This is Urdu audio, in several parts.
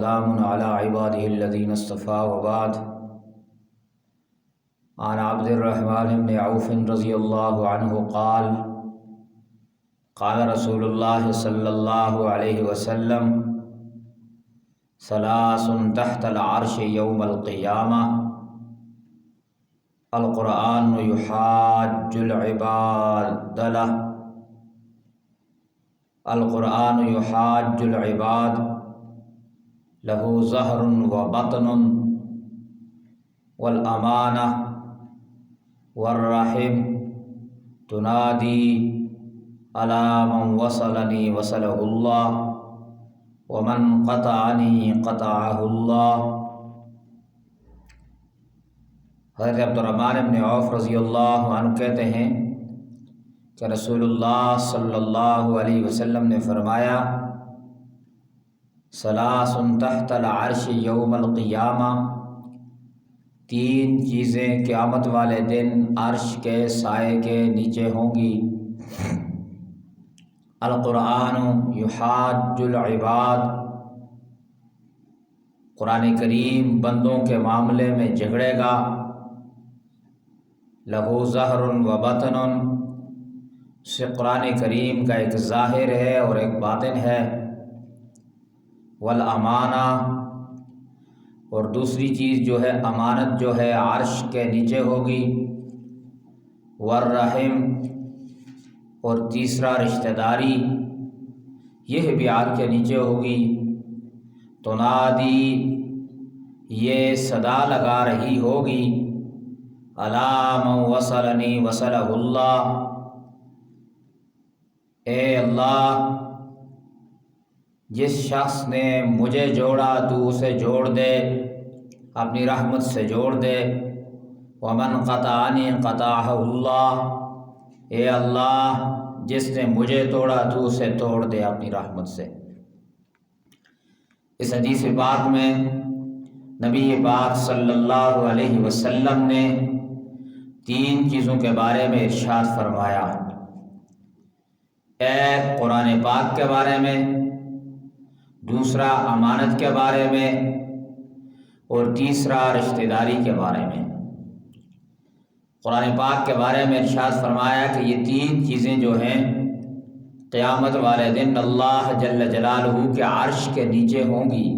سلام على عباده الذين اصطفى وبعد. عن عبد الرحمن بن عوف رضي الله عنه قال قال رسول الله صلى الله عليه وسلم ثلاث تحت العرش يوم القيامة: القرآن يحاج العباد له، القرآن يحاج العباد له ظہر و بطن، والامانہ والرحم تنادی علی من وصلنی وصلہ اللہ ومن قطعنی قطعہ اللہ۔ حضرت عبد الرحمن بن عوف رضی اللہ عنہ کہتے ہیں کہ رسول اللہ صلی اللہ علیہ وسلم نے فرمایا: ثلاث تحت العرش یوم القیامہ، تین چیزیں قیامت والے دن عرش کے سائے کے نیچے ہوں گی۔ القرآن یحاج العباد، قرآن کریم بندوں کے معاملے میں جھگڑے گا۔ لہو ظہر و بطن، سے قرآن کریم کا ایک ظاہر ہے اور ایک باطن ہے۔ والامانہ، اور دوسری چیز جو ہے امانت جو ہے عرش کے نیچے ہوگی۔ والرحم، اور تیسرا رشتہ داری، یہ بھی عرش کے نیچے ہوگی۔ تنادی، یہ صدا لگا رہی ہوگی، الی من وصلنی وصلہ اللہ، اے اللہ جس شخص نے مجھے جوڑا تو اسے جوڑ دے، اپنی رحمت سے جوڑ دے۔ ومن قطعنی قطعہ اللہ، اے اللہ جس نے مجھے توڑا تو اسے توڑ دے اپنی رحمت سے۔ اس حدیث پاک میں نبی پاک صلی اللہ علیہ وسلم نے تین چیزوں کے بارے میں ارشاد فرمایا: ایک قرآن پاک کے بارے میں، دوسرا امانت کے بارے میں، اور تیسرا رشتہ داری کے بارے میں۔ قرآن پاک کے بارے میں ارشاد فرمایا کہ یہ تین چیزیں جو ہیں قیامت والے دن اللہ جل جلالہ کے عرش کے نیچے ہوں گی،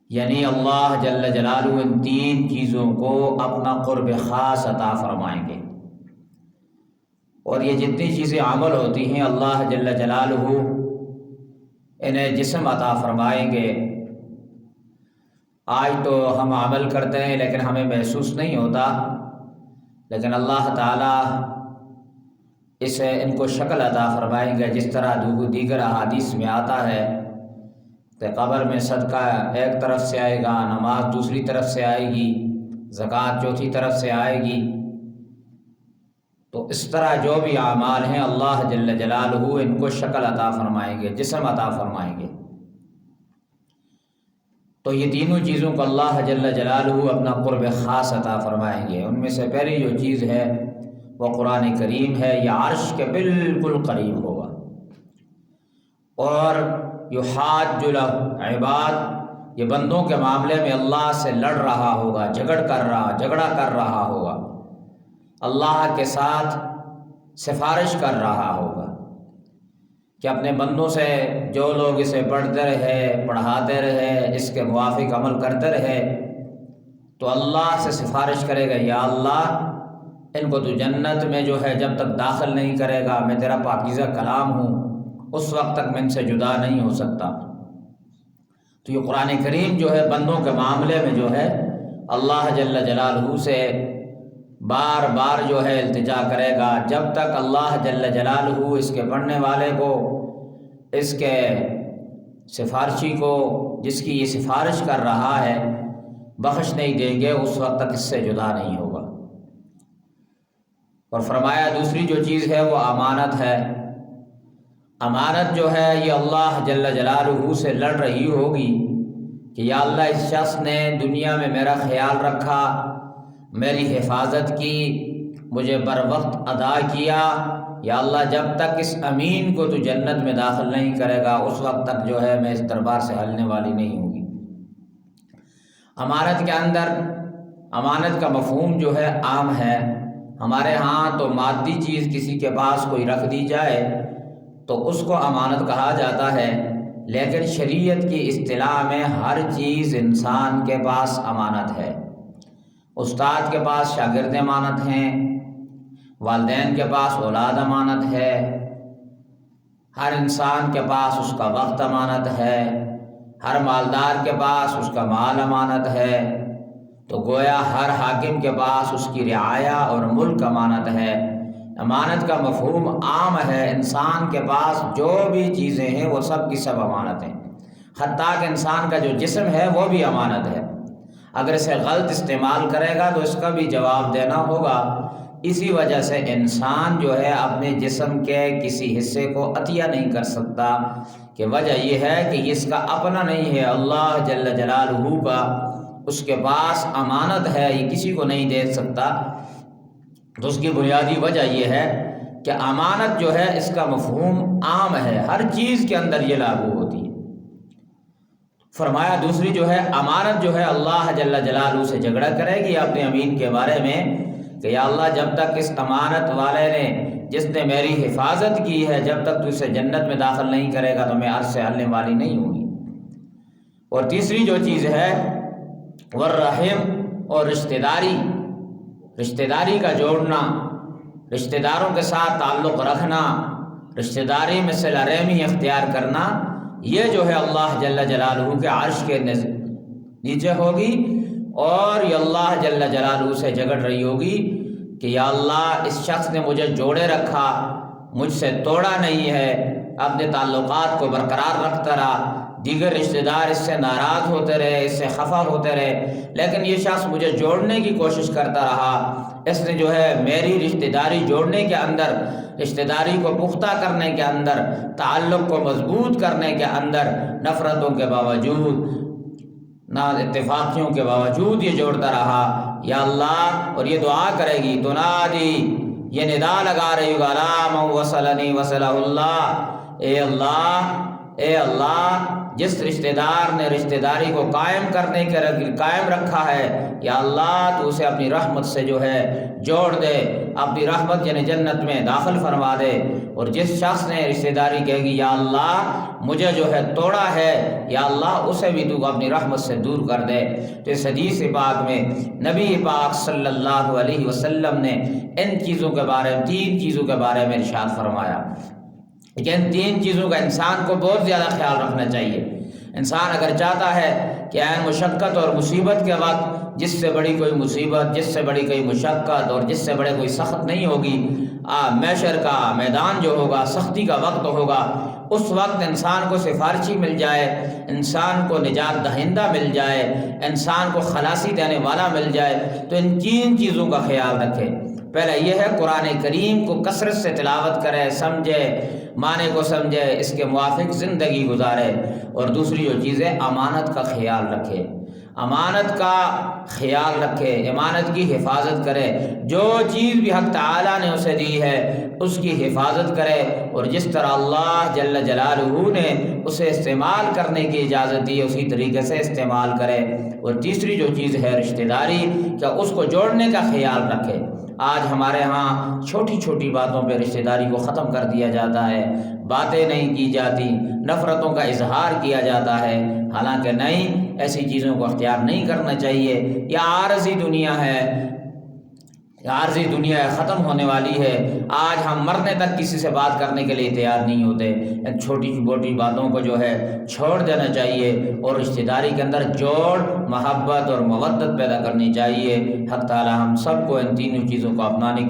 یعنی اللہ جل جلالہ ان تین چیزوں کو اپنا قرب خاص عطا فرمائیں گے۔ اور یہ جتنی چیزیں عمل ہوتی ہیں اللہ جل جلالہ انہیں جسم عطا فرمائیں گے۔ آج تو ہم عمل کرتے ہیں لیکن ہمیں محسوس نہیں ہوتا، لیکن اللہ تعالیٰ ان کو شکل عطا فرمائیں گے، جس طرح دیگر احادیث میں آتا ہے کہ قبر میں صدقہ ایک طرف سے آئے گا، نماز دوسری طرف سے آئے گی، زکوٰۃ چوتھی طرف سے آئے گی۔ تو اس طرح جو بھی اعمال ہیں اللہ جل جلالہ ان کو شکل عطا فرمائیں گے، جسم عطا فرمائیں گے۔ تو یہ تینوں چیزوں کو اللہ جل جلالہ اپنا قرب خاص عطا فرمائیں گے۔ ان میں سے پہلی جو چیز ہے وہ قرآن کریم ہے، یہ عرش کے بالکل قریب ہوگا۔ اور یحاج العباد، یہ بندوں کے معاملے میں اللہ سے لڑ رہا ہوگا، جھگڑا کر رہا ہوگا، اللہ کے ساتھ سفارش کر رہا ہوگا کہ اپنے بندوں سے جو لوگ اسے پڑھتے رہے، پڑھاتے رہے، اس کے موافق عمل کرتے رہے، تو اللہ سے سفارش کرے گا: یا اللہ ان کو تو جنت میں جو ہے جب تک داخل نہیں کرے گا، میں تیرا پاکیزہ کلام ہوں، اس وقت تک میں ان سے جدا نہیں ہو سکتا۔ تو یہ قرآن کریم جو ہے بندوں کے معاملے میں جو ہے اللہ جل جلالہ سے بار بار جو ہے التجا کرے گا، جب تک اللہ جل جلالہ اس کے پڑھنے والے کو، اس کے سفارشی کو، جس کی یہ سفارش کر رہا ہے، بخش نہیں دیں گے، اس وقت تک اس سے جدا نہیں ہوگا۔ اور فرمایا دوسری جو چیز ہے وہ امانت ہے۔ امانت جو ہے یہ اللہ جل جلالہ سے لڑ رہی ہوگی کہ یا اللہ اس شخص نے دنیا میں میرا خیال رکھا، میری حفاظت کی، مجھے بر وقت ادا کیا، یا اللہ جب تک اس امین کو تو جنت میں داخل نہیں کرے گا اس وقت تک جو ہے میں اس دربار سے ہلنے والی نہیں ہوں گی۔ امانت کے اندر امانت کا مفہوم جو ہے عام ہے۔ ہمارے ہاں تو مادی چیز کسی کے پاس کوئی رکھ دی جائے تو اس کو امانت کہا جاتا ہے، لیکن شریعت کی اصطلاح میں ہر چیز انسان کے پاس امانت ہے۔ استاد کے پاس شاگرد امانت ہیں، والدین کے پاس اولاد امانت ہے، ہر انسان کے پاس اس کا وقت امانت ہے، ہر مالدار کے پاس اس کا مال امانت ہے، تو گویا ہر حاکم کے پاس اس کی رعایا اور ملک امانت ہے۔ امانت کا مفہوم عام ہے، انسان کے پاس جو بھی چیزیں ہیں وہ سب کی سب امانت ہیں، حتیٰ کہ انسان کا جو جسم ہے وہ بھی امانت ہے۔ اگر اسے غلط استعمال کرے گا تو اس کا بھی جواب دینا ہوگا۔ اسی وجہ سے انسان جو ہے اپنے جسم کے کسی حصے کو عطیہ نہیں کر سکتا، کہ وجہ یہ ہے کہ اس کا اپنا نہیں ہے، اللہ جل جلالہ کا اس کے پاس امانت ہے، یہ کسی کو نہیں دے سکتا۔ تو اس کی بنیادی وجہ یہ ہے کہ امانت جو ہے اس کا مفہوم عام ہے، ہر چیز کے اندر یہ لاگو ہوتی ہے۔ فرمایا دوسری جو ہے امانت جو ہے اللہ جل جلالہ سے جھگڑا کرے گی اپنے امین کے بارے میں کہ یا اللہ جب تک اس امانت والے نے جس نے میری حفاظت کی ہے جب تک تو اسے جنت میں داخل نہیں کرے گا تو میں عرش سے ہلنے والی نہیں ہوں گی۔ اور تیسری جو چیز ہے والرحم، اور رشتہ داری کا جوڑنا، رشتہ داروں کے ساتھ تعلق رکھنا، رشتہ داری میں صلہ رحمی اختیار کرنا، یہ جو ہے اللہ جل جلالہ کے عرش کے نیچے ہوگی، اور یہ اللہ جل جلالہ سے جھگڑ رہی ہوگی کہ یا اللہ اس شخص نے مجھے جوڑے رکھا، مجھ سے توڑا نہیں ہے، اپنے تعلقات کو برقرار رکھتا رہا، دیگر رشتہ دار اس سے ناراض ہوتے رہے، اس سے خفا ہوتے رہے، لیکن یہ شخص مجھے جوڑنے کی کوشش کرتا رہا، اس نے جو ہے میری رشتہ داری جوڑنے کے اندر، رشتہ داری کو پختہ کرنے کے اندر، تعلق کو مضبوط کرنے کے اندر نفرتوں کے باوجود، نا اتفاقیوں کے باوجود یہ جوڑتا رہا۔ یا اللہ، اور یہ دعا کرے گی، تنادی، یہ ندا لگا رہی ہوگا، لا من وصلنی وصلہ اللہ، اے اللہ، اے اللہ، جس رشتہ دار نے رشتہ داری کو قائم رکھا ہے، یا اللہ تو اسے اپنی رحمت سے جو ہے جوڑ دے، اپنی رحمت یعنی جنت میں داخل فرما دے۔ اور جس شخص نے رشتہ داری کہے گی یا اللہ مجھے جو ہے توڑا ہے، یا اللہ اسے بھی تو اپنی رحمت سے دور کر دے۔ تو اس حدیث پاک میں نبی پاک صلی اللہ علیہ وسلم نے ان چیزوں کے بارے میں، تین چیزوں کے بارے میں ارشاد فرمایا کہ ان تین چیزوں کا انسان کو بہت زیادہ خیال رکھنا چاہیے۔ انسان اگر چاہتا ہے کہ عین مشقت اور مصیبت کے وقت جس سے بڑی کوئی مصیبت، جس سے بڑی کوئی مشقت اور جس سے بڑے کوئی سخت نہیں ہوگی، محشر کا میدان جو ہوگا، سختی کا وقت ہوگا، اس وقت انسان کو سفارشی مل جائے، انسان کو نجات دہندہ مل جائے، انسان کو خلاصی دینے والا مل جائے، تو ان تین چیزوں کا خیال رکھے۔ پہلا یہ ہے قرآن کریم کو کثرت سے تلاوت کرے، سمجھے، معنی کو سمجھے، اس کے موافق زندگی گزارے۔ اور دوسری جو چیز ہے امانت کا خیال رکھے، امانت کا خیال رکھے، امانت کی حفاظت کرے، جو چیز بھی حق تعالیٰ نے اسے دی ہے اس کی حفاظت کرے، اور جس طرح اللہ جل جلالہ نے اسے استعمال کرنے کی اجازت دی اسی طریقے سے استعمال کرے۔ اور تیسری جو چیز ہے رشتہ داری، کہ اس کو جوڑنے کا خیال رکھے۔ آج ہمارے ہاں چھوٹی چھوٹی باتوں پہ رشتہ داری کو ختم کر دیا جاتا ہے، باتیں نہیں کی جاتی، نفرتوں کا اظہار کیا جاتا ہے، حالانکہ نہیں، ایسی چیزوں کو اختیار نہیں کرنا چاہیے۔ یہ عارضی دنیا ہے، عارضی دنیا ہے، ختم ہونے والی ہے۔ آج ہم مرنے تک کسی سے بات کرنے کے لیے تیار نہیں ہوتے۔ ان چھوٹی موٹی باتوں کو جو ہے چھوڑ دینا چاہیے، اور رشتہ داری کے اندر جوڑ، محبت اور مودت پیدا کرنی چاہیے۔ حق تعالی ہم سب کو ان تینوں چیزوں کو اپنانے